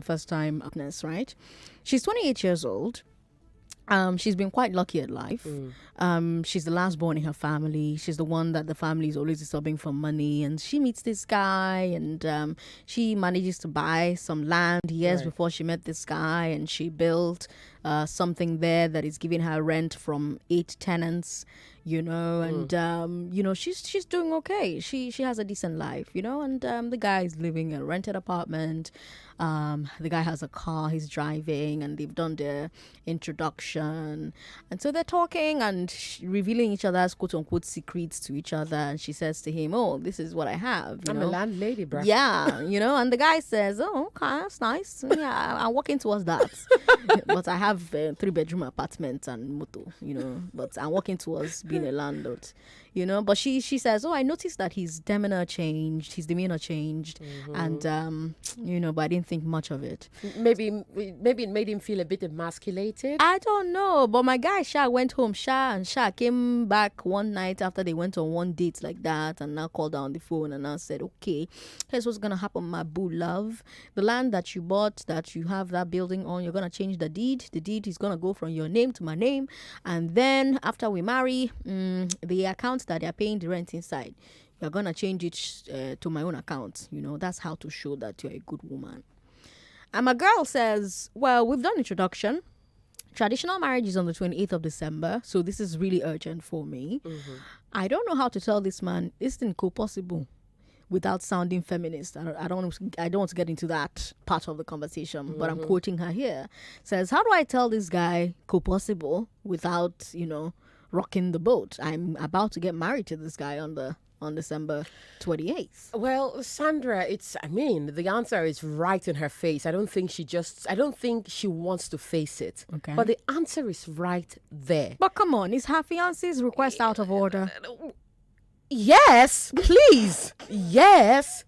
first time witness, right? She's 28 years old. She's been quite lucky at life. She's the last born in her family. She's the one that the family is always disturbing for money. And she meets this guy, and she manages to buy some land years before she met this guy. And she built something there that is giving her rent from 8 tenants, and she's doing okay. She has a decent life, and the guy is living in a rented apartment. The guy has a car he's driving, and they've done their introduction, and so they're talking and revealing each other's quote-unquote secrets to each other. And she says to him, "Oh, this is what I have, I'm a landlady, bro." Yeah, and the guy says, "Oh, okay, that's nice. Yeah, I'm working towards that. But I have a 3-bedroom apartment and motor, but I'm working towards being a landlord." But she says, "Oh, I noticed that his demeanor changed, and but I didn't think much of it. Maybe it made him feel a bit emasculated. I don't know, but my guy Sha went home. Sha came back one night after they went on one date like that, and now called her on the phone and now said, 'Okay, here's what's gonna happen, my boo love. The land that you bought, that you have that building on, you're gonna change the deed. The deed is gonna go from your name to my name, and then after we marry, the account that they're paying the rent inside, you're gonna change it to my own account. That's how to show that you're a good woman.'" And my girl says, "Well, we've done introduction. Traditional marriage is on the 28th of December, so this is really urgent for me. I don't know how to tell this man this thing possible without sounding feminist. I don't want to get into that part of the conversation, but I'm quoting her here. Says, "How do I tell this guy possible without, rocking the boat? I'm about to get married to this guy on December 28th. Well, Sandra, the answer is right in her face. I don't think she wants to face it. Okay. But the answer is right there. But come on, is her fiance's request out of order? Yes, please. Yes.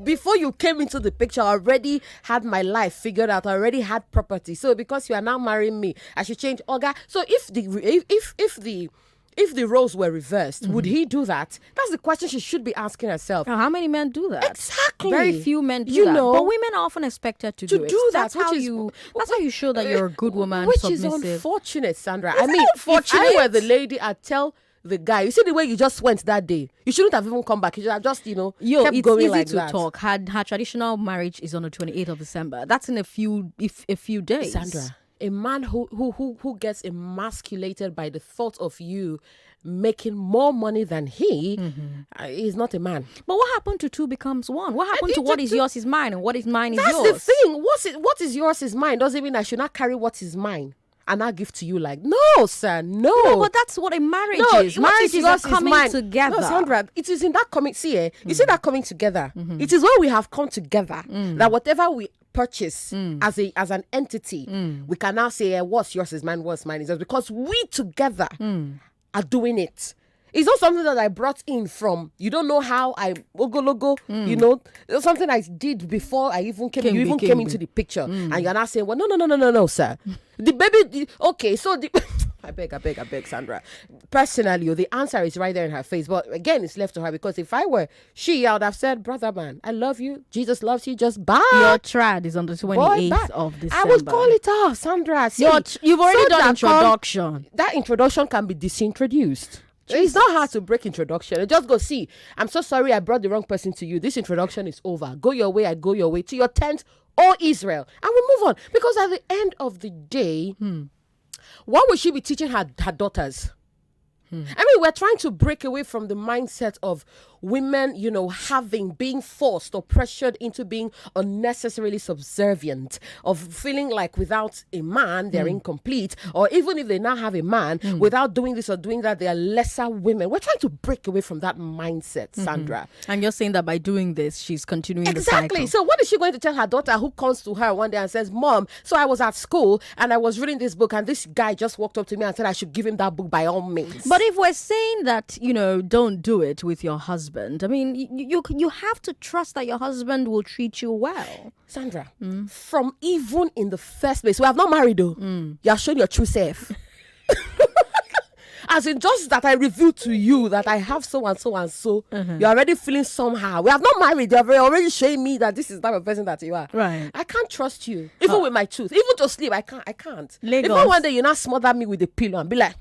Before you came into the picture, I already had my life figured out. I already had property. So because you are now marrying me, I should change Olga. So if the roles were reversed, would he do that? That's the question she should be asking herself. How many men do that? Exactly. Very few men do that. But women are often expected to do it. That's how you show that you're a good woman, which submissive. is unfortunate, Sandra. If I were the lady, I'd tell the guy, you see the way you just went that day, you shouldn't have even come back. You should have just, kept it's going easy like to that. talk. Her traditional marriage is on the 28th of December. That's in a few days. Sandra, a man who gets emasculated by the thought of you making more money than he is not a man. But what happened to two becomes one? What happened to what is yours is mine and what is mine is yours? That's the thing. What is yours is mine doesn't mean I should not carry what is mine and I give to you. Like, no, sir, no. No, but that's what a marriage is. Marriage is coming together. No, Sandra, it is in that coming. See, you see that coming together. It is when we have come together that whatever we purchase as an entity, we can now say, what's yours is mine, what's mine is yours, because we together are doing it. It's not something that I brought in from, you don't know how I logo, it's something I did before I even came. You even came into the picture, and you're not saying, well, no, sir. The baby, okay, so I beg, Sandra. Personally, the answer is right there in her face. But again, it's left to her, because if I were she, I would have said, brother man, I love you. Jesus loves you. Just bye. Your trad is on the 28th of December. I would call it off, Sandra. See, you've already done introduction. That introduction can be disintroduced. Jesus. It's not hard to break introduction. Just go, see, I'm so sorry I brought the wrong person to you. This introduction is over. Go your way, I go your way. To your tent, O Israel. And we move on. Because at the end of the day, what will she be teaching her daughters? I mean, we're trying to break away from the mindset of women, being forced or pressured into being unnecessarily subservient, of feeling like without a man, they're incomplete, or even if they now have a man, without doing this or doing that, they are lesser women. We're trying to break away from that mindset, Sandra. And you're saying that by doing this, she's continuing the cycle. Exactly. So what is she going to tell her daughter who comes to her one day and says, Mom, so I was at school and I was reading this book and this guy just walked up to me and said I should give him that book by all means. But if we're saying that, don't do it with your husband, I mean, you have to trust that your husband will treat you well. Sandra, from even in the first place, we have not married though. You are showing your true self. As in, just that I revealed to you that I have so and so and so, you're already feeling somehow. We have not married. You're already showing me that this is the type of person that you are. Right. I can't trust you. Even with my truth. Even to sleep, I can't. Lagos. Even one day you not smother me with a pillow and be like,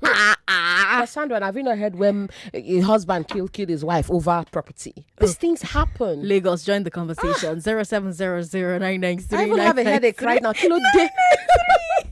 Sandra, have you not heard when a husband killed his wife over property? These things happen. Lagos, join the conversation. 0700-993. I even have a headache right now. Kilo day.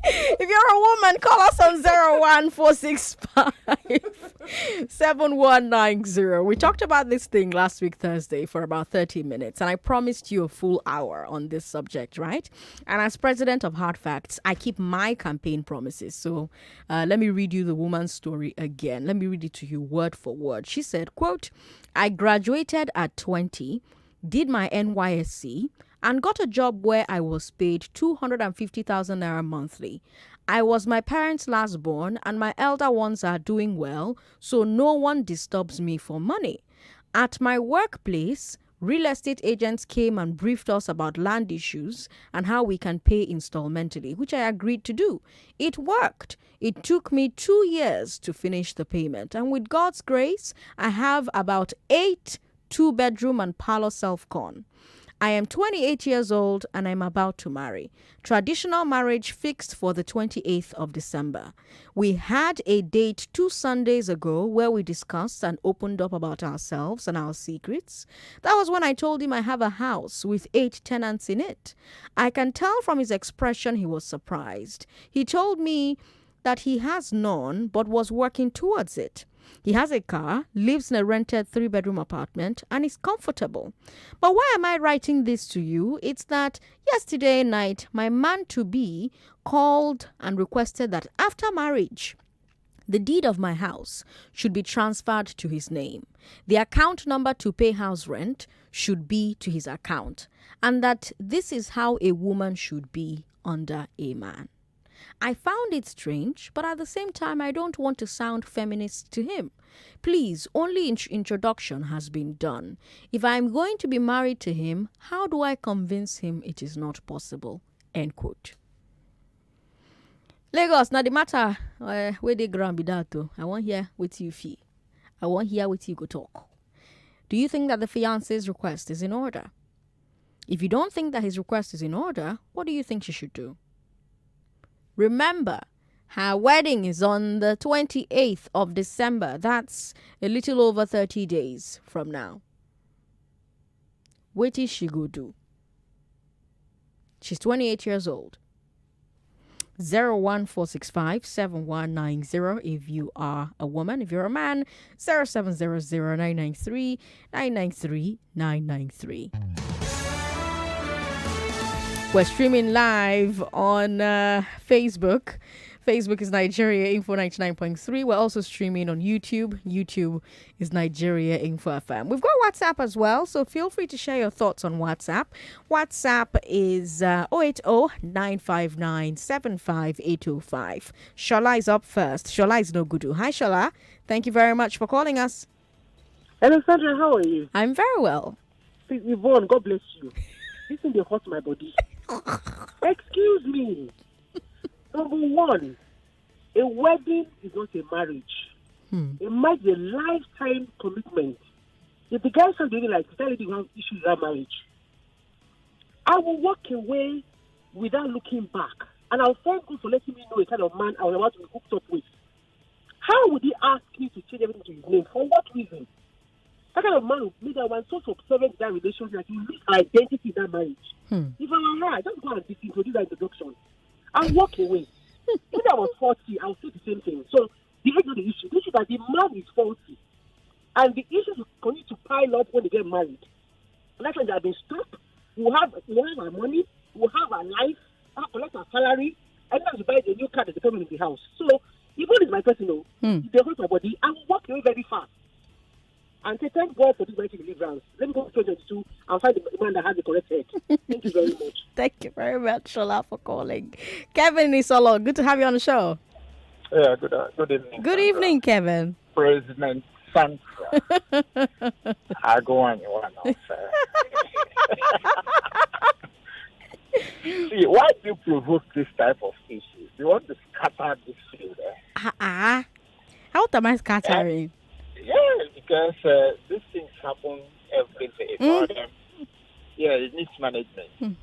If you're a woman, call us on 01465-7190. We talked about this thing last week, Thursday, for about 30 minutes, and I promised you a full hour on this subject, right? And as president of Hard Facts, I keep my campaign promises. So let me read you the woman's story again. Let me read it to you word for word. She said, quote, I graduated at 20, did my NYSC, and got a job where I was paid 250,000 naira monthly. I was my parents' last born, and my elder ones are doing well, so no one disturbs me for money. At my workplace, real estate agents came and briefed us about land issues and how we can pay installmentally, which I agreed to do. It worked. It took me 2 years to finish the payment, and with God's grace, I have about 8 two-bedroom and parlor self-con. I am 28 years old and I'm about to marry. Traditional marriage fixed for the 28th of December. We had a date 2 Sundays ago where we discussed and opened up about ourselves and our secrets. That was when I told him I have a house with 8 tenants in it. I can tell from his expression he was surprised. He told me that he has none but was working towards it. He has a car, lives in a rented 3-bedroom apartment, and is comfortable. But why am I writing this to you? It's that yesterday night, my man-to-be called and requested that after marriage, the deed of my house should be transferred to his name. The account number to pay house rent should be to his account, and that this is how a woman should be under a man. I found it strange, but at the same time, I don't want to sound feminist to him. Please, only introduction has been done. If I'm going to be married to him, how do I convince him it is not possible? End quote. Lagos, now the matter where they ground be that too. I want hear what you feel. I want hear what you go talk. Do you think that the fiance's request is in order? If you don't think that his request is in order, what do you think she should do? Remember, her wedding is on the 28th of December. That's a little over 30 days from now. What is she go do? She's 28 years old. 01465-7190 if you are a woman. If you're a man, 0700-993-993. We're streaming live on Facebook. Facebook is Nigeria Info 99.3. We're also streaming on YouTube. YouTube is Nigeria Info FM. We've got WhatsApp as well, so feel free to share your thoughts on WhatsApp. WhatsApp is 080-959-75805. Shola is up first. Shola is no good. Hi, Shola. Thank you very much for calling us. Hello, Sandra. How are you? I'm very well. Yvonne, God bless you. This thing, they hurt my body. Excuse me. Number one, a wedding is not a marriage. A marriage is a lifetime commitment. If the guy said really like tell you have issues with marriage, I will walk away without looking back. And I'll thank you for letting me know the kind of man I was about to be hooked up with. How would he ask me to change everything to his name? For what reason? That kind of man would make that one so subservient to that relationship that you lose identity in that marriage. If I were her, I just go and disintroduce that introduction and walk away. If I was 40, I would say the same thing. So the age of the issue. The issue that the man is 40. And the issues will continue to pile up when they get married. And that's when they have been stopped. We'll have our money, we'll have our life, we'll collect our salary, and then to buy the new car that's coming in the house. So even if my personal, if they hurt my body, I will walk away very fast. And say, thank God for this mighty deliverance. Let me go to 2022 and find the man that has the correct head. Thank you very much. Thank you very much, Shola, for calling. Kevin Isolo, good to have you on the show. Yeah, good evening. Good evening, Kevin. President Sandra. I go on you want to say. See, why do you provoke this type of issues? You want to scatter this field, How am I scattering? Yeah, because these things happen every day. But, yeah, it needs management.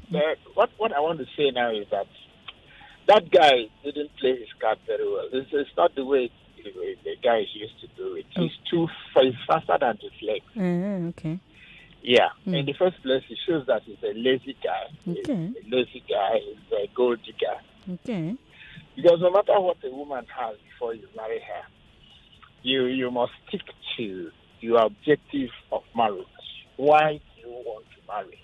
But what I want to say now is that guy didn't play his card very well. It's not the way the guys used to do it. He's he's faster than his legs. Okay. Yeah. In the first place, it shows that he's a lazy guy. Okay. He's a lazy guy. He's a gold digger. Okay. Because no matter what a woman has before you marry her, you must stick to your objective of marriage. Why do you want to marry?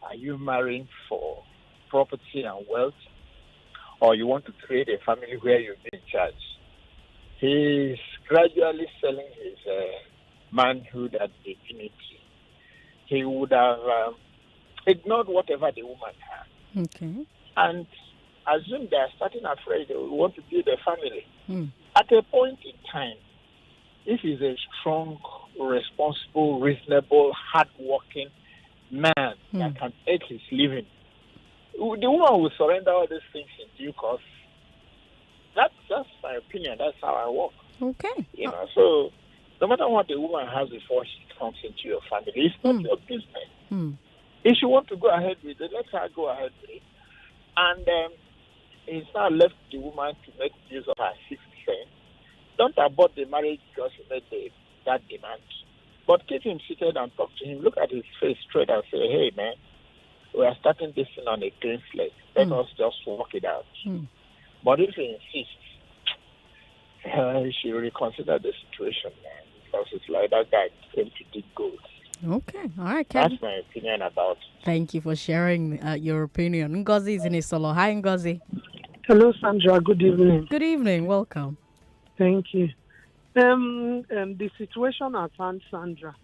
Are you marrying for property and wealth? Or you want to create a family where you'll be in charge? He's gradually selling his manhood and dignity. He would have ignored whatever the woman had. Okay. And assume they are starting afraid they will want to build a family. At a point in time, if he's a strong, responsible, reasonable, hardworking man that can earn his living, the woman will surrender all these things in due course. That's my opinion. That's how I work. Okay. So no matter what the woman has before she comes into your family, it's not your business. If she wants to go ahead with it, let her go ahead with it. And it's now left the woman to make use of her 6%. Don't abort the marriage because you made that demand. But keep him seated and talk to him. Look at his face straight and say, hey, man, we are starting this thing on a clean slate. Let us just work it out. But if he insists, he should reconsider the situation, man. Because it's like that guy came to dig gold. Okay. All right, Kevin. That's my opinion about it. Thank you for sharing your opinion. Ngozi is in his solo. Hi, Ngozi. Hello, Sandra. Good evening. Good evening. Welcome. Thank you. The situation at hand, Sandra,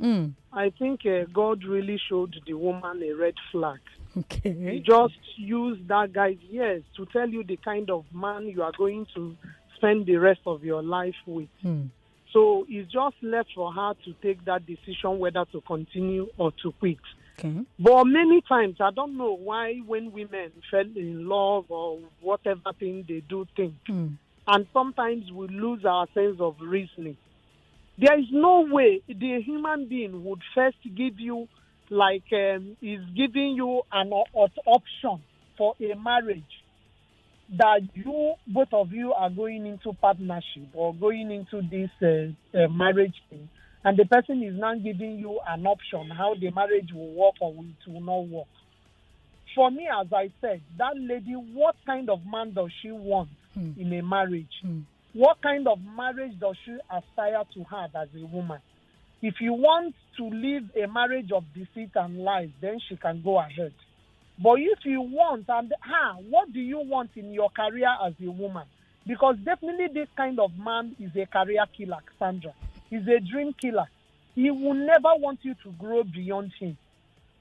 I think God really showed the woman a red flag. Okay. He just used that guy's years to tell you the kind of man you are going to spend the rest of your life with. So it's just left for her to take that decision whether to continue or to quit. Okay. But many times, I don't know why when women fell in love or whatever thing they do think, and sometimes we lose our sense of reasoning. There is no way the human being would first give you, is giving you an option for a marriage that both of you are going into partnership or going into this marriage thing, and the person is now giving you an option how the marriage will work or it will not work. For me, as I said, that lady, what kind of man does she want in a marriage? What kind of marriage does she aspire to have as a woman? If you want to live a marriage of deceit and lies, then she can go ahead. But if you want, what do you want in your career as a woman? Because definitely this kind of man is a career killer, Sandra. He's a dream killer. He will never want you to grow beyond him.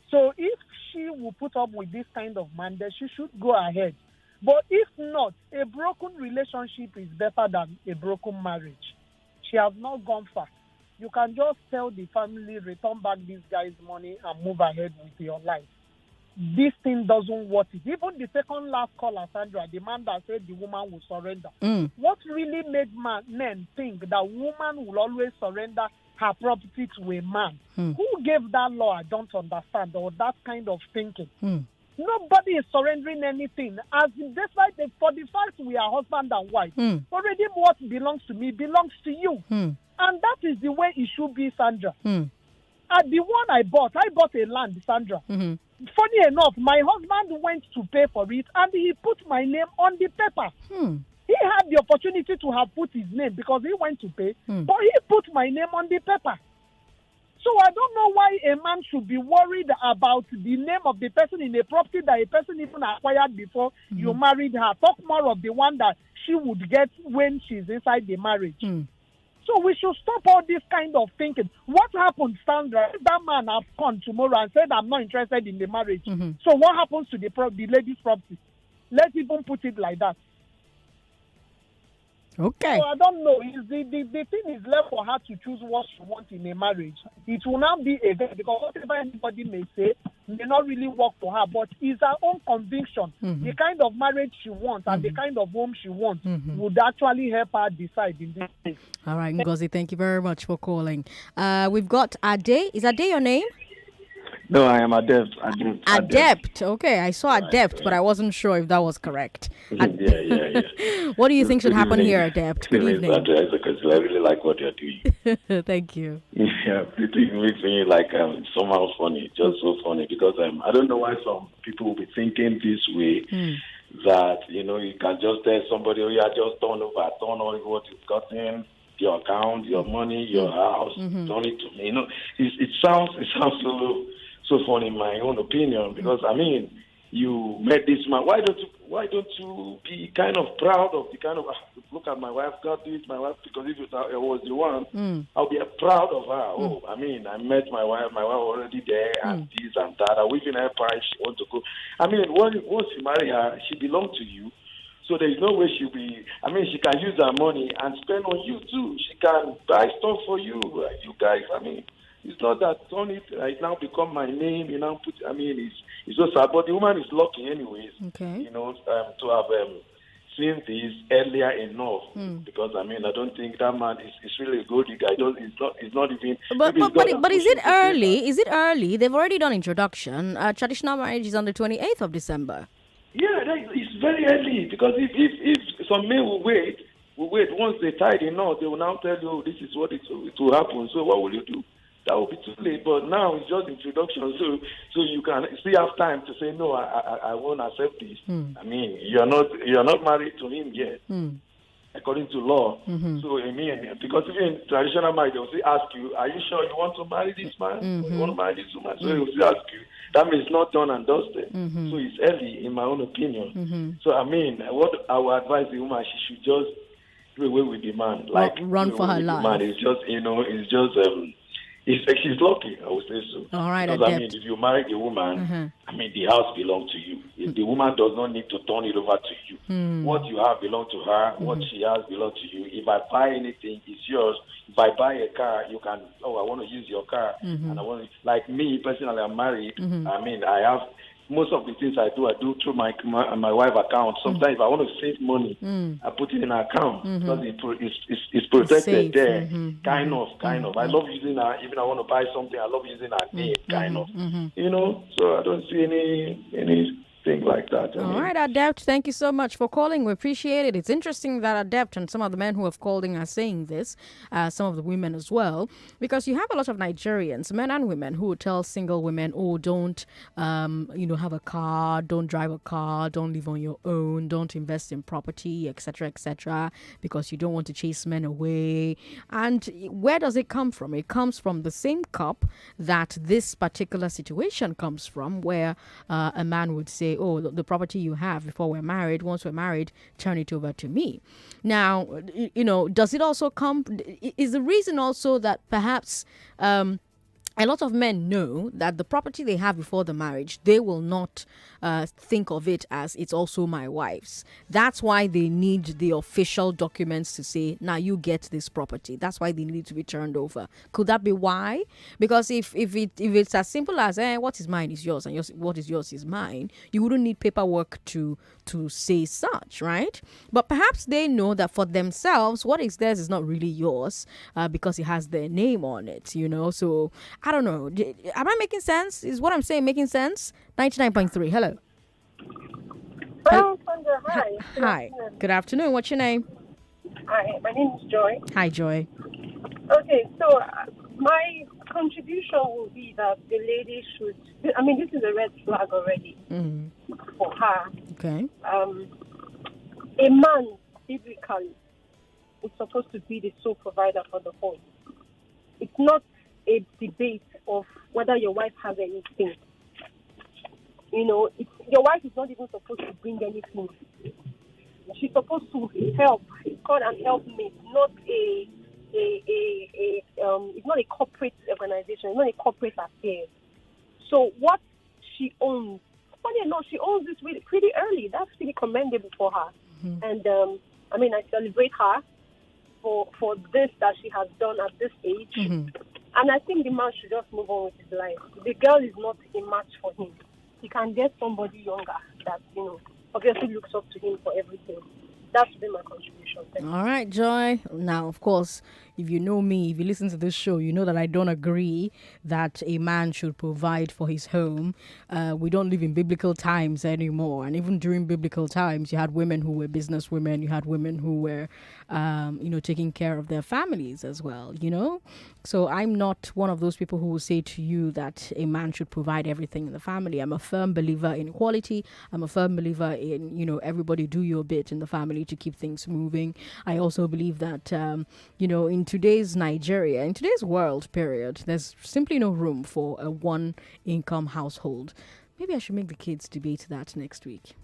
So if she will put up with this kind of man, then she should go ahead. But if not, a broken relationship is better than a broken marriage. She has not gone far. You can just tell the family, return back this guy's money and move ahead with your life. This thing doesn't worth it. Even the second last caller, Sandra, the man that said the woman will surrender. What really made men think that woman will always surrender her property to a man? Who gave that law? I don't understand, or that kind of thinking. Nobody is surrendering anything. As despite for the fact we are husband and wife, already what belongs to me belongs to you. And that is the way it should be, Sandra. The one I bought a land, Sandra. Funny enough, my husband went to pay for it and he put my name on the paper. He had the opportunity to have put his name because he went to pay, but he put my name on the paper. So I don't know why a man should be worried about the name of the person in a property that a person even acquired before you married her. Talk more of the one that she would get when she's inside the marriage. So we should stop all this kind of thinking. What happened, Sandra? If that man have come tomorrow and said, I'm not interested in the marriage. So what happens to the lady's property? Let's even put it like that. Okay. So I don't know. The thing is left for her to choose what she wants in a marriage. It will not be a because whatever anybody may say may not really work for her, but it's her own conviction. The kind of marriage she wants and the kind of home she wants would actually help her decide in this case. All right, Ngozi, thank you very much for calling. We've got Ade. Is Ade your name? No, I am adept. Adept. Okay, I saw adept, but I wasn't sure if that was correct. Yeah. What do you think should happen here, Adept? Good evening. Sandra Ezekwesili, I really like what you're doing. Thank you. Yeah, it makes me like somehow funny, just so funny, because I don't know why some people will be thinking this way, that, you can just tell somebody, oh, yeah, just turn over what you've gotten, your account, your money, your house, turn it to me. It sounds so funny in my own opinion, because you met this man. Why don't you be kind of proud of the kind of look at my wife, got this, my wife, because if it was the one, I'll be proud of her. I met my wife already there, and this and that. I wish in her price she wants to go. Once you marry her, she belongs to you. So there is no way she'll be. She can use her money and spend on you too. She can buy stuff for you, you guys. It's not that it now become my name. You now put. It's so sad. But the woman is lucky, anyways. Okay. To have seen this earlier enough, because I don't think that man is really a good guy. It's not even. But is it early? Is it early? They've already done introduction. Traditional marriage is on the 28th of December. Yeah, it's very early, because if some men will wait once they tie the knot, they will now tell you, this is what it will happen. So what will you do? That will be too late. But now it's just introduction, so you can still have time to say, no, I won't accept this. You're not married to him yet, according to law. So because even traditional marriage, they will still ask you, are you sure you want to marry this man? You want to marry this woman? So they will still ask you. That means not done and dusted. So it's early, in my own opinion. So what I would advise the woman, she should just do away with the man, run for her life. Man, it's just she's lucky, I would say so. All right, because if you marry the woman, the house belongs to you. If the woman does not need to turn it over to you. What you have belongs to her. What she has belongs to you. If I buy anything, it's yours. If I buy a car, you can. I want to use your car, and I want to, like me personally. I'm married. I have. Most of the things I do through my wife account. Sometimes if I want to save money, I put it in her account because it's protected safe. there. Kind of. I love using her. Even I want to buy something, I love using her name. Kind of. So I don't see anything like that. All right, Adept, thank you so much for calling. We appreciate it. It's interesting that Adept and some of the men who have called in are saying this, some of the women as well, because you have a lot of Nigerians, men and women, who will tell single women, oh, don't, have a car, don't drive a car, don't live on your own, don't invest in property, etc., because you don't want to chase men away. And where does it come from? It comes from the same cup that this particular situation comes from, where a man would say, oh, the property you have before we're married, once we're married, turn it over to me. Now, does it also come, is the reason also that perhaps a lot of men know that the property they have before the marriage, they will not think of it as it's also my wife's. That's why they need the official documents to say, now you get this property. That's why they need to be turned over. Could that be why? Because if it's as simple as what is mine is yours and what is yours is mine, you wouldn't need paperwork to say such, right? But perhaps they know that for themselves, what is theirs is not really yours because it has their name on it, So I don't know. Am I making sense? Is what I'm saying making sense? 99.3. Hello. Hello, Sandra. Hi. Hi. Good afternoon. What's your name? Hi, my name is Joy. Hi, Joy. Okay, so my contribution will be that the lady should, this is a red flag already for her. Okay. A man, biblically, is supposed to be the sole provider for the home. It's not a debate of whether your wife has anything. Your wife is not even supposed to bring anything. She's supposed to help. It's called an helpmate, not it's not a corporate organization. It's not a corporate affair. So what she owns, funny enough, she owns this really pretty early. That's really commendable for her. And I mean, I celebrate her for this that she has done at this age. And I think the man should just move on with his life. The girl is not a match for him. He can get somebody younger that, obviously looks up to him for everything. That should be my contribution. Thank you. All right, Joy. Now, of course, if you know me, if you listen to this show, you know that I don't agree that a man should provide for his home. We don't live in biblical times anymore. And even during biblical times, you had women who were business women. You had women who were, taking care of their families as well, So I'm not one of those people who will say to you that a man should provide everything in the family. I'm a firm believer in equality. I'm a firm believer in, everybody do your bit in the family to keep things moving. I also believe that, in today's Nigeria, in today's world, period, there's simply no room for a one income household. Maybe I should make the kids debate that next week.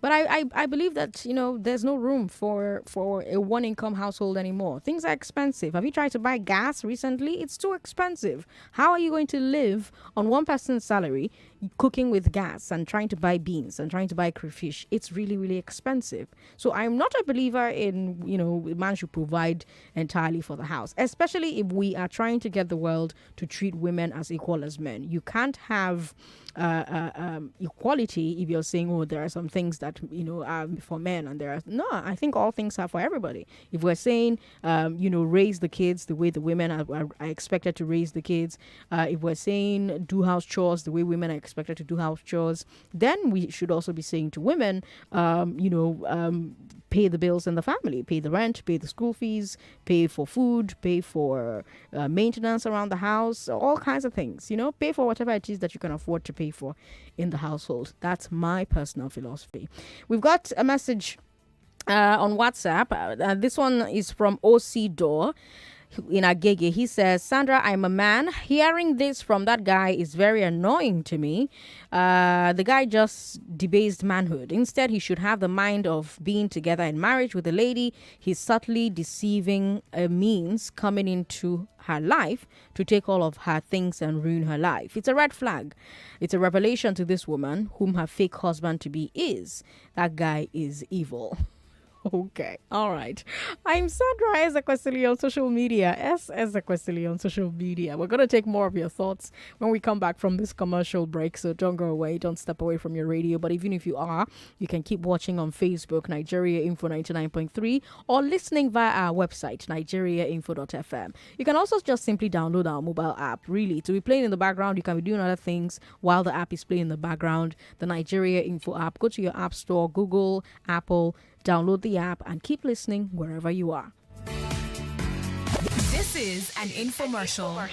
But I believe that, there's no room for a one income household anymore. Things are expensive. Have you tried to buy gas recently? It's too expensive. How are you going to live on one person's salary, cooking with gas and trying to buy beans and trying to buy crayfish? It's really, really expensive. So I'm not a believer in, a man should provide entirely for the house, especially if we are trying to get the world to treat women as equal as men. You can't have equality if you're saying, oh, there are some things that are for men and there are no. I think all things are for everybody. If we're saying raise the kids the way the women are expected to raise the kids, if we're saying do house chores the way women are expected to do house chores, then we should also be saying to women pay the bills in the family, pay the rent, pay the school fees, pay for food, pay for maintenance around the house, all kinds of things, pay for whatever it is that you can afford to pay for in the household. That's my personal philosophy. We've got a message on WhatsApp. This one is from OC Door in Agege. He says, Sandra, I'm a man. Hearing this from that guy is very annoying to me. The guy just debased manhood. Instead, he should have the mind of being together in marriage with a lady. He's subtly deceiving a means coming into her life to take all of her things and ruin her life. It's a red flag. It's a revelation to this woman whom her fake husband to be is. That guy is evil. Okay. All right. I'm Sandra Ezekwesili on social media. Ezekwesili on social media. We're going to take more of your thoughts when we come back from this commercial break. So don't go away. Don't step away from your radio. But even if you are, you can keep watching on Facebook, Nigeria Info 99.3, or listening via our website, nigeriainfo.fm. You can also just simply download our mobile app. Really, to be playing in the background, you can be doing other things while the app is playing in the background. The Nigeria Info app. Go to your app store, Google, Apple, download the app and keep listening wherever you are. This is an infomercial.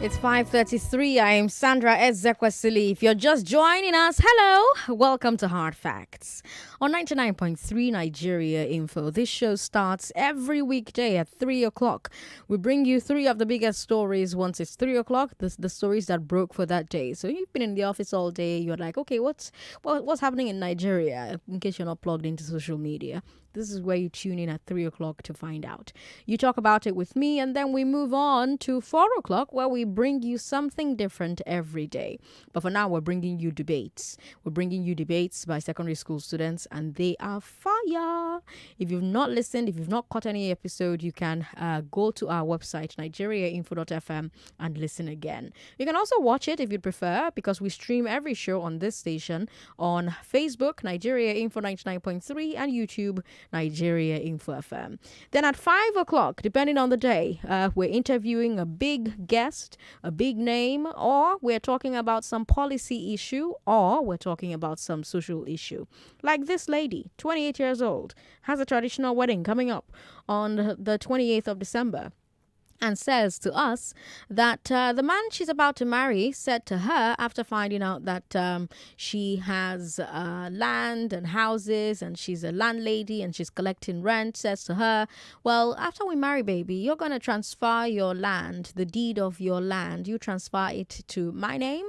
It's 5:33. I am Sandra Ezekwesili. If you're just joining us, hello. Welcome to Hard Facts on 99.3 Nigeria Info. This show starts every weekday at 3 o'clock. We bring you three of the biggest stories once it's 3 o'clock, the stories that broke for that day. So you've been in the office all day. You're like, okay, what's happening in Nigeria? In case you're not plugged into social media. This is where you tune in at 3 o'clock to find out. You talk about it with me, and then we move on to 4 o'clock, where we bring you something different every day. But for now, we're bringing you debates. We're bringing you debates by secondary school students, and they are fire. If you've not listened, if you've not caught any episode, you can go to our website, nigeriainfo.fm, and listen again. You can also watch it if you'd prefer, because we stream every show on this station on Facebook, Nigeria Info 99.3, and YouTube, Nigeria Info FM. Then at 5 o'clock, depending on the day, we're interviewing a big guest, a big name, or we're talking about some policy issue, or we're talking about some social issue. Like this lady, 28 years old, has a traditional wedding coming up on the 28th of December. And says to us that the man she's about to marry said to her, after finding out that she has land and houses and she's a landlady and she's collecting rent, says to her, well, after we marry, baby, you're going to transfer your land, the deed of your land, you transfer it to my name,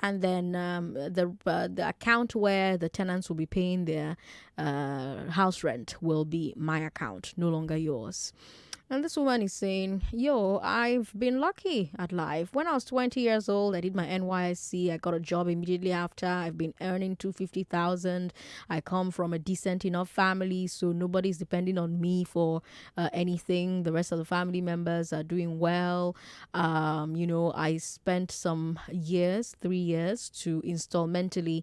and then the account where the tenants will be paying their house rent will be my account, no longer yours. And this woman is saying, yo, I've been lucky at life. When I was 20 years old, I did my NYSC. I got a job immediately after. I've been earning $250,000. I come from a decent enough family, so nobody's depending on me for anything. The rest of the family members are doing well. I spent some years, 3 years, to installmentally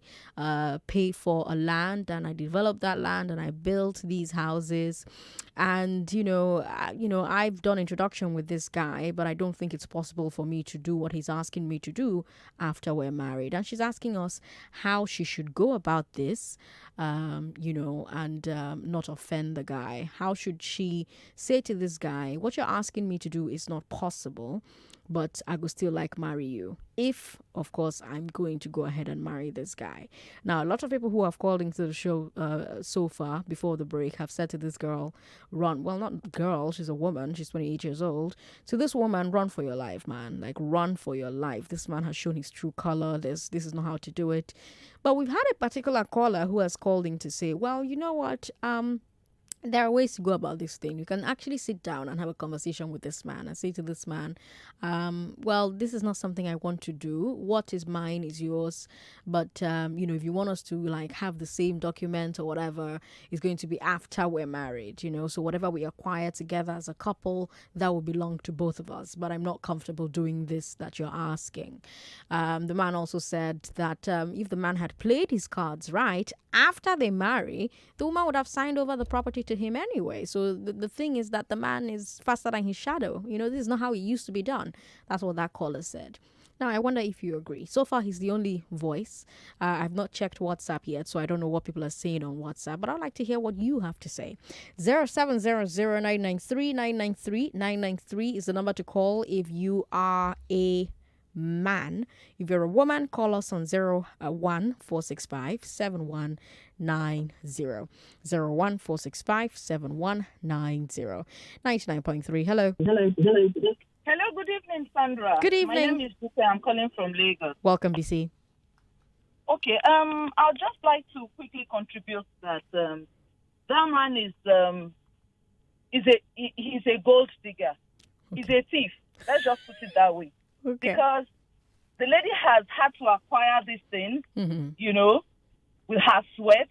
pay for a land, and I developed that land and I built these houses. And, I've done introduction with this guy, but I don't think it's possible for me to do what he's asking me to do after we're married. And she's asking us how she should go about this, and not offend the guy. How should she say to this guy, what you're asking me to do is not possible, but I would still marry you. If, of course, I'm going to go ahead and marry this guy. Now, a lot of people who have called into the show so far before the break have said to this girl, run. Well, not girl, she's a woman. She's 28 years old. To this woman, run for your life, man. Run for your life. This man has shown his true color. This is not how to do it. But we've had a particular caller who has called in to say, well, you know what? There are ways to go about this thing. You can actually sit down and have a conversation with this man and say to this man, well, this is not something I want to do. What is mine is yours. But, if you want us to have the same document or whatever, it's going to be after we're married, So whatever we acquire together as a couple, that will belong to both of us. But I'm not comfortable doing this that you're asking. The man also said that if the man had played his cards right, after they marry, the woman would have signed over the property to him anyway. So the thing is that the man is faster than his shadow. This is not how it used to be done. That's what that caller said. Now, I wonder if you agree. So far, he's the only voice. I've not checked WhatsApp yet, so I don't know what people are saying on WhatsApp, but I'd like to hear what you have to say. 0700-993-993. 993 is the number to call if you are a man. If you're a woman, call us on 01465-7190. 01465-7190. 99.3. Hello. Hello, good evening, Sandra. Good evening. My name is Bisi. I'm calling from Lagos. Welcome, BC. Okay, I'd just like to quickly contribute that that man is he's a gold digger. Okay. He's a thief. Let's just put it that way. Okay. Because the lady has had to acquire this thing, with her sweat,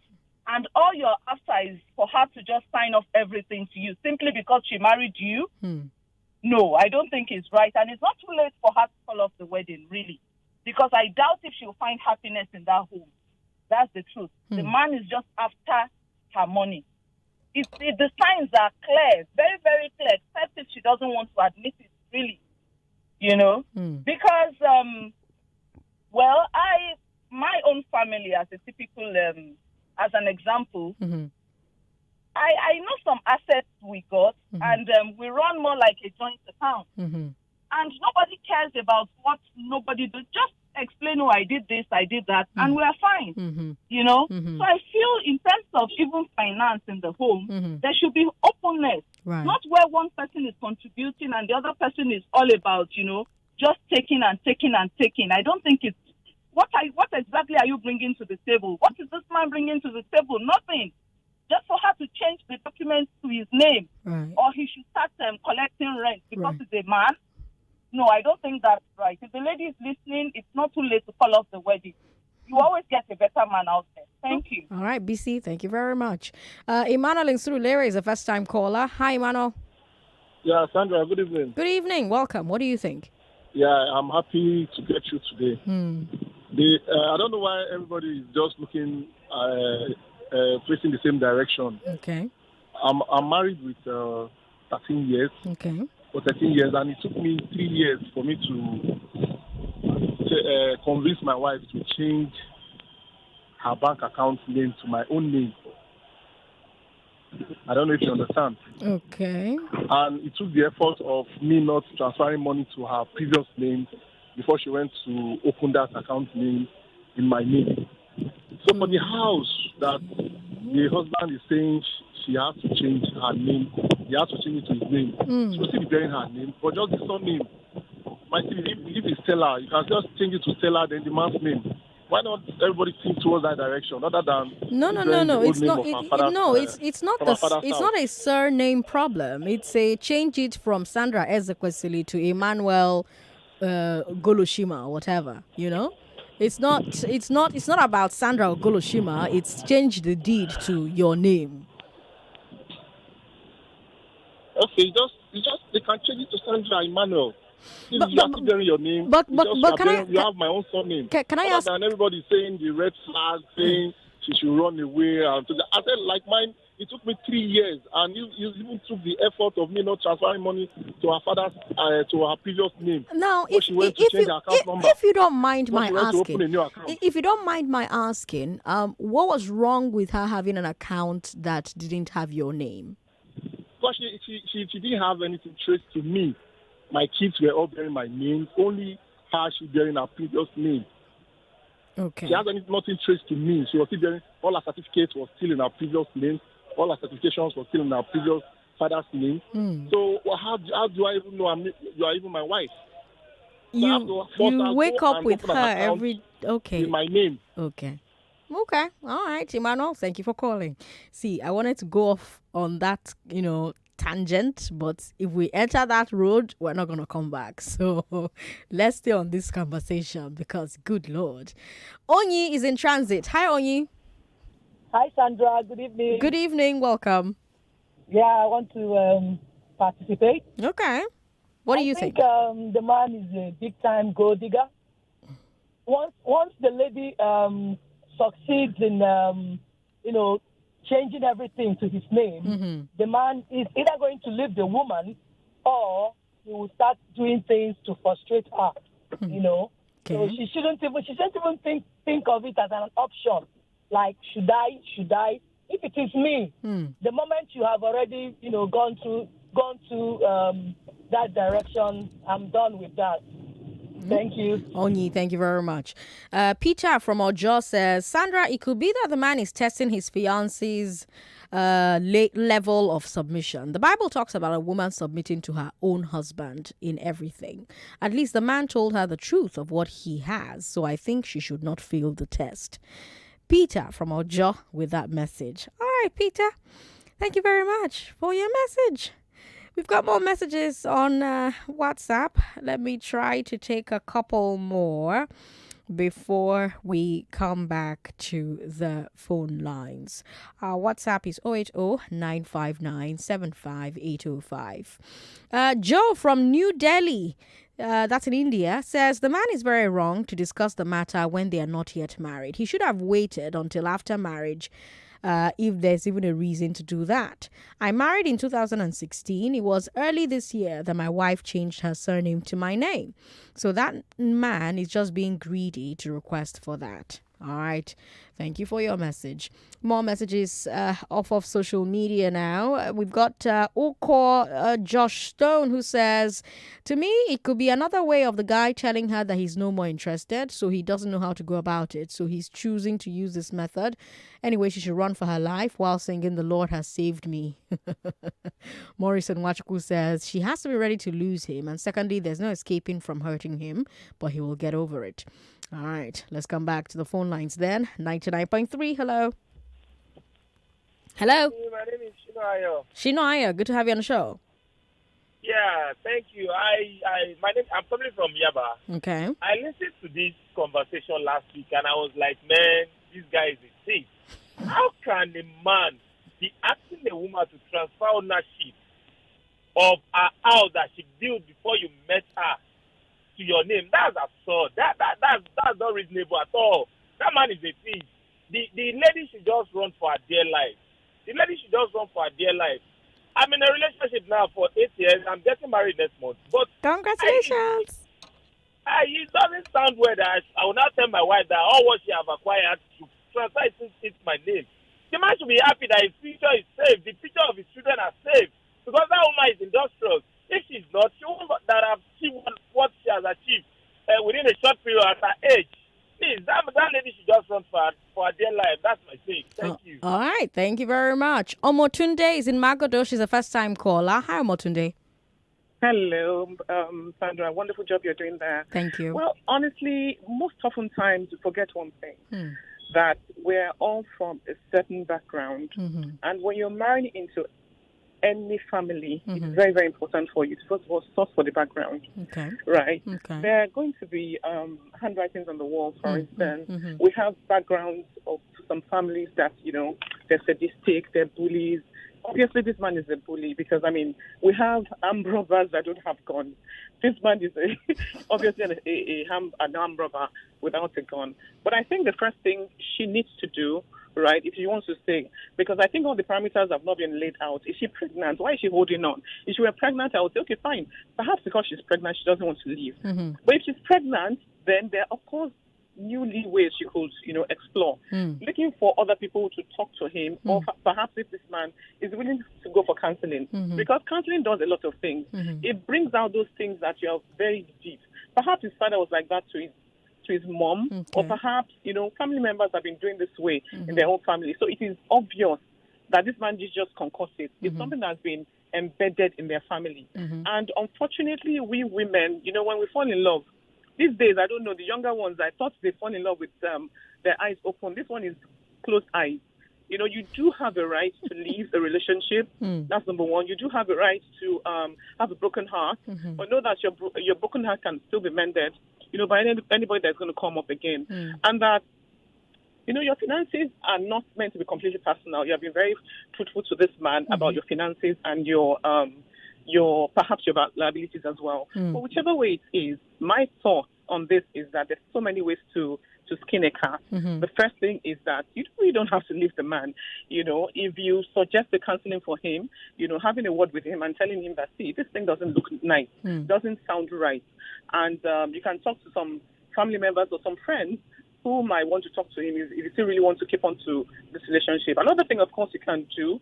and all you're after is for her to just sign off everything to you simply because she married you. No, I don't think it's right. And it's not too late for her to call off the wedding, really. Because I doubt if she'll find happiness in that home. That's the truth. The man is just after her money. The signs are clear, very, very clear, except if she doesn't want to admit it, really. Because, my own family, as a typical, as an example, I know some assets we got, and we run more like a joint account. And nobody cares about what nobody does. Just explain, I did this, I did that, and we're fine. So I feel in terms of even finance in the home, there should be openness. Right. Not where one person is contributing and the other person is all about, just taking and taking and taking. I don't think it's... What exactly are you bringing to the table? What is this man bringing to the table? Nothing. Just for her to change the documents to his name. Right. Or he should start collecting rent because he's a man. No, I don't think that's right. If the lady is listening, it's not too late to call off the wedding. You always get a better man out there. Thank you. All right, BC, thank you very much. Emmanuel in Surulere is a first-time caller. Hi, Emmanuel. Yeah, Sandra, good evening. Good evening. Welcome. What do you think? Yeah, I'm happy to get you today. I don't know why everybody is just looking, facing the same direction. Okay. I'm married with 13 years. Okay. For 13 years, and it took me 3 years for me to convince my wife to change her bank account name to my own name. I don't know if you understand. Okay. And it took the effort of me not transferring money to her previous name before she went to open that account name in my name. So for the house that the husband is saying she has to change her name, he has to change it to his name. She will still be bearing her name, but just the surname. If it's Stella, you can just change it to Stella, then the man's name. Why not everybody think towards that direction, other than no. It's not. It's not a surname problem. It's a change it from Sandra Ezekwesili to Emmanuel Goloshima or whatever. It's not about Sandra or Goloshima. It's change the deed to your name. Okay, they can change it to Sandra Emmanuel. You are still bearing your name. But you have my own surname. Can I ask? And everybody saying the red flag, saying she should run away. I said, like mine, it took me 3 years, and you even took the effort of me not transferring money to her father's, to her previous name. Now, if you don't mind my asking, what was wrong with her having an account that didn't have your name? Because she didn't have anything traced to me. My kids were all bearing my name. Only her, she bearing her previous name. Okay. She has nothing traced to me. She was still bearing, all her certificates were still in her previous name. All her certifications were still in her previous father's name. So how do I even know you are even my wife? So you wake up with her every... Okay. In my name. Okay. All right, Emmanuel, thank you for calling. See, I wanted to go off on that, tangent, but if we enter that road, we're not going to come back. So let's stay on this conversation because, good Lord. Onyi is in transit. Hi, Onyi. Hi, Sandra. Good evening. Good evening. Welcome. Yeah, I want to participate. Okay. What do you think? The man is a big-time gold digger. Once the lady succeeds in, changing everything to his name, the man is either going to leave the woman or he will start doing things to frustrate her, Okay. So she shouldn't even think of it as an option. Like, should I? If it is me, the moment you have already, gone to that direction, I'm done with that. Thank you. Onyi, thank you very much. Peter from Ojo says, Sandra, it could be that the man is testing his fiance's level of submission. The Bible talks about a woman submitting to her own husband in everything. At least the man told her the truth of what he has, so I think she should not fail the test. Peter from Ojo with that message. All right, Peter, thank you very much for your message. We've got more messages on WhatsApp. Let me try to take a couple more before we come back to the phone lines. Our WhatsApp is 080-959-75805. Joe from New Delhi, that's in India, says the man is very wrong to discuss the matter when they are not yet married. He should have waited until after marriage, if there's even a reason to do that. I married in 2016. It was early this year that my wife changed her surname to my name. So that man is just being greedy to request for that. All right. Thank you for your message. More messages off of social media now. We've got Josh Stone, who says, to me, it could be another way of the guy telling her that he's no more interested, so he doesn't know how to go about it. So he's choosing to use this method. Anyway, she should run for her life while singing, "The Lord has saved me." Morrison Wachuku says, she has to be ready to lose him. And secondly, there's no escaping from hurting him, but he will get over it. All right, let's come back to the phone lines then. 99.3, hello. Hello. Hey, my name is Shinoayo. Shinoayo, good to have you on the show. Yeah, thank you. I'm coming from Yaba. Okay. I listened to this conversation last week and I was like, man, this guy is a thief. How can a man be asking a woman to transfer ownership of a house that she built before you met her to your name? That's absurd. That's not reasonable at all. That man is a thief. The lady should just run for her dear life. The lady should just run for her dear life. I'm in a relationship now for 8 years. I'm getting married next month. But congratulations. It doesn't sound well that I will not tell my wife that all what she have acquired to transfer it since my name. The man should be happy that his future is safe. The future of his children are safe. Because that woman is industrious. If she's not, she won't that have achieved what she has achieved within a short period at her age. Please, that lady should just run for her dear life. That's my take. Thank you. All right. Thank you very much. Omotunde is in Magodo. She's a first-time caller. Hi, Omotunde. Hello, Sandra. Wonderful job you're doing there. Thank you. Well, honestly, most oftentimes we forget one thing, that we're all from a certain background. Mm-hmm. And when you're married into any family, it's very, very important for you to first of all source for the background. Okay. Right? Okay. There are going to be handwritings on the wall, for instance. We have backgrounds of some families that, they're sadistic, they're bullies. Obviously, this man is a bully because, we have armed robbers that don't have guns. This man is obviously an armed robber without a gun. But I think the first thing she needs to do, right, if she wants to stay, because I think all the parameters have not been laid out. Is she pregnant? Why is she holding on? If she were pregnant, I would say, okay, fine. Perhaps because she's pregnant, she doesn't want to leave. But if she's pregnant, then there are, of course, new leeways she could, explore. Looking for other people to talk to him, or perhaps if this man is willing to go for counseling. Because counseling does a lot of things. It brings out those things that you are very deep. Perhaps his father was like that to his mom, or perhaps, family members have been doing this way in their own family. So it is obvious that this man is just concocted. It's something that's been embedded in their family. And unfortunately, we women, when we fall in love, these days, I don't know, the younger ones, I thought they fall in love with their eyes open. This one is closed eyes. You do have a right to leave a relationship. That's number one. You do have a right to have a broken heart, but know that your broken heart can still be mended, by anybody that's going to come up again. And that, your finances are not meant to be completely personal. You have been very truthful to this man about your finances and your perhaps your liabilities as well. But whichever way it is, my thought on this is that there's so many ways to skin a cat. The first thing is that you really don't have to leave the man. If you suggest the counseling for him, having a word with him and telling him that, see, this thing doesn't look nice, doesn't sound right. And you can talk to some family members or some friends who might want to talk to him if you still really want to keep on to this relationship. Another thing, of course, you can do,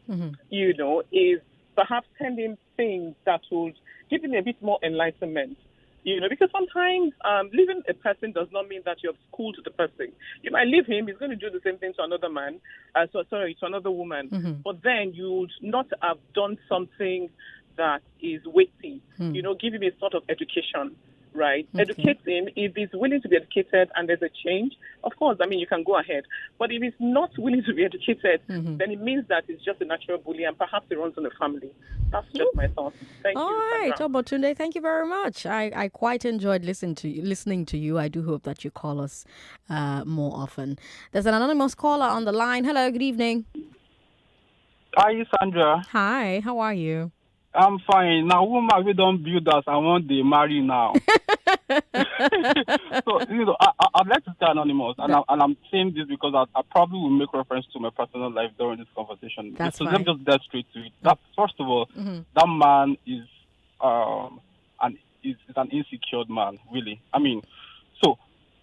is perhaps send him things that would give him a bit more enlightenment. Because sometimes leaving a person does not mean that you're cool to the person. You might leave him, he's going to do the same thing to another man, to another woman. But then you would not have done something that is weighty. Give him a sort of education. Right? Okay. Educate him. If he's willing to be educated and there's a change, of course, you can go ahead. But if he's not willing to be educated, then it means that it's just a natural bully and perhaps it runs in the family. That's just my thoughts. Thank you. All right, Omotunde, thank you very much. I quite enjoyed listening to you. I do hope that you call us more often. There's an anonymous caller on the line. Hello, good evening. Hi, Sandra. Hi, how are you? I'm fine. Now, woman, we don't build us. I want to marry now. So, I'd like to stay anonymous. And I'm saying this because I probably will make reference to my personal life during this conversation. That's so fine. let me just get straight to it. First of all, that man is an insecure man, really.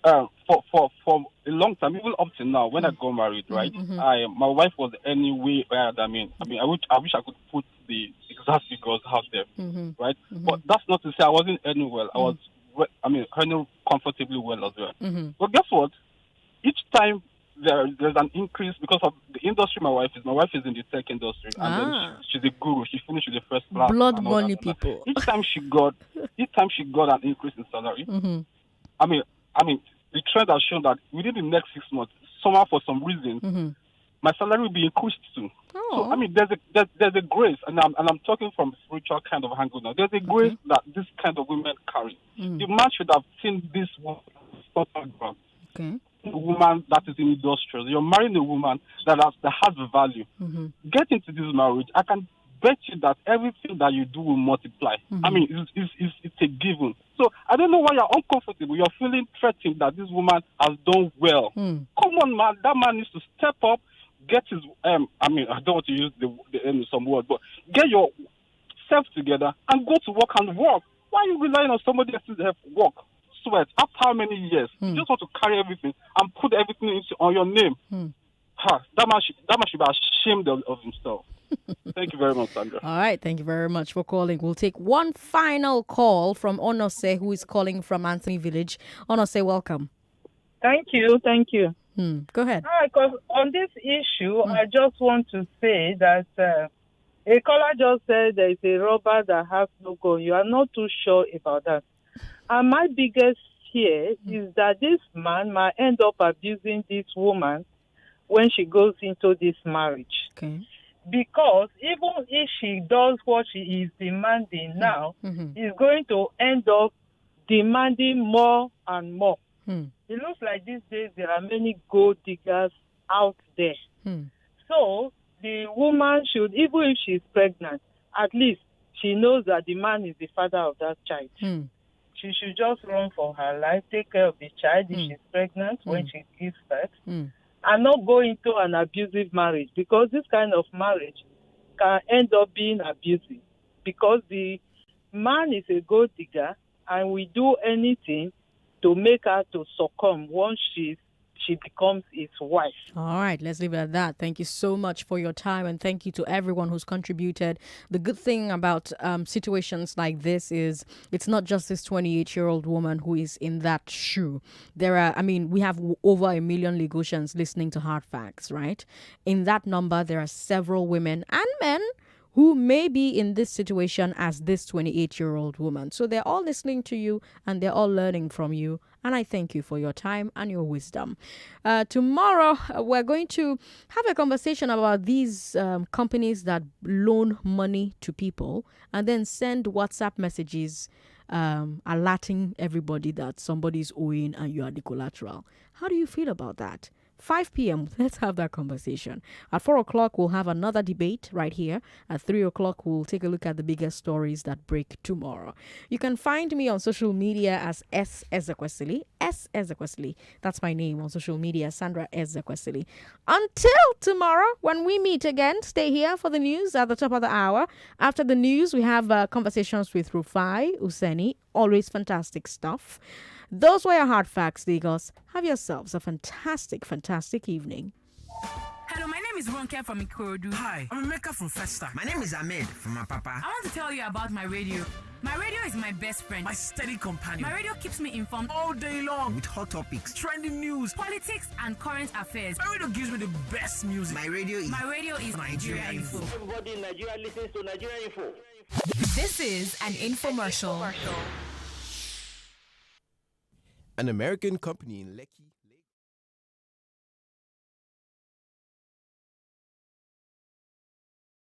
for a long time, even up to now, when I got married, right? My wife was anyway higher than me. I wish I could put the exact figures out there, right? But that's not to say I wasn't earning well. I was, earning comfortably well as well. But guess what? Each time there's an increase because of the industry my wife is in the tech industry, and then she's a guru. She finished with the first class. Blood money people. Each time she got an increase in salary. The trend has shown that within the next 6 months, somehow for some reason, my salary will be increased too. So there's a grace, and I'm talking from a spiritual kind of angle now. There's a grace that this kind of women carry. The man should have seen this woman. A woman that is industrious. You're marrying a woman that has value. Get into this marriage. I can bet you that everything that you do will multiply. It's a given. So I don't know why you're uncomfortable. You're feeling threatened that this woman has done well. Come on, man. That man needs to step up, get his. I don't want to use some word, but get yourself together and go to work and work. Why are you relying on somebody else's work? Sweat. After how many years? You just want to carry everything and put everything on your name. That man should be ashamed of himself. Thank you very much, Sandra. All right, thank you very much for calling. We'll take one final call from Onose, who is calling from Anthony Village. Onose, welcome. Thank you. Go ahead. Because on this issue, I just want to say that a caller just said there is a robber that has no gun. You are not too sure about that. And my biggest fear is that this man might end up abusing this woman when she goes into this marriage. Okay. Because even if she does what she is demanding now, he's going to end up demanding more and more. It looks like these days there are many gold diggers out there. So the woman should, even if she's pregnant, at least she knows that the man is the father of that child. She should just run for her life, take care of the child if she's pregnant when she gives birth, and not go into an abusive marriage, because this kind of marriage can end up being abusive because the man is a gold digger and we do anything to make her to succumb once she becomes his wife. All right, let's leave it at that. Thank you so much for your time, and thank you to everyone who's contributed. The good thing about situations like this is it's not just this 28-year-old woman who is in that shoe. We have over 1 million Lagosians listening to Hard Facts, right? In that number, there are several women and men who may be in this situation as this 28-year-old woman. So they're all listening to you and they're all learning from you. And I thank you for your time and your wisdom. Tomorrow, we're going to have a conversation about these companies that loan money to people and then send WhatsApp messages alerting everybody that somebody's owing and you are the collateral. How do you feel about that? 5 p.m., let's have that conversation. At 4 o'clock, we'll have another debate right here. At 3 o'clock, we'll take a look at the biggest stories that break tomorrow. You can find me on social media as S. Ezekwesili. S. Ezekwesili. That's my name on social media, Sandra Ezekwesili. Until tomorrow, when we meet again, stay here for the news at the top of the hour. After the news, we have conversations with Rufai Useni. Always fantastic stuff. Those were your Hard Facts, Lagos. Have yourselves a fantastic, fantastic evening. Hello, my name is Ronke from Ikorodu. Hi, I'm Emeka from Festa. My name is Ahmed from Apapa. I want to tell you about my radio. My radio is my best friend. My steady companion. My radio keeps me informed all day long with hot topics, trending news, politics, and current affairs. My radio gives me the best music. My radio is Nigeria Info. Everybody in Nigeria listens to Nigeria Info. This is an infomercial. An American company in Lekki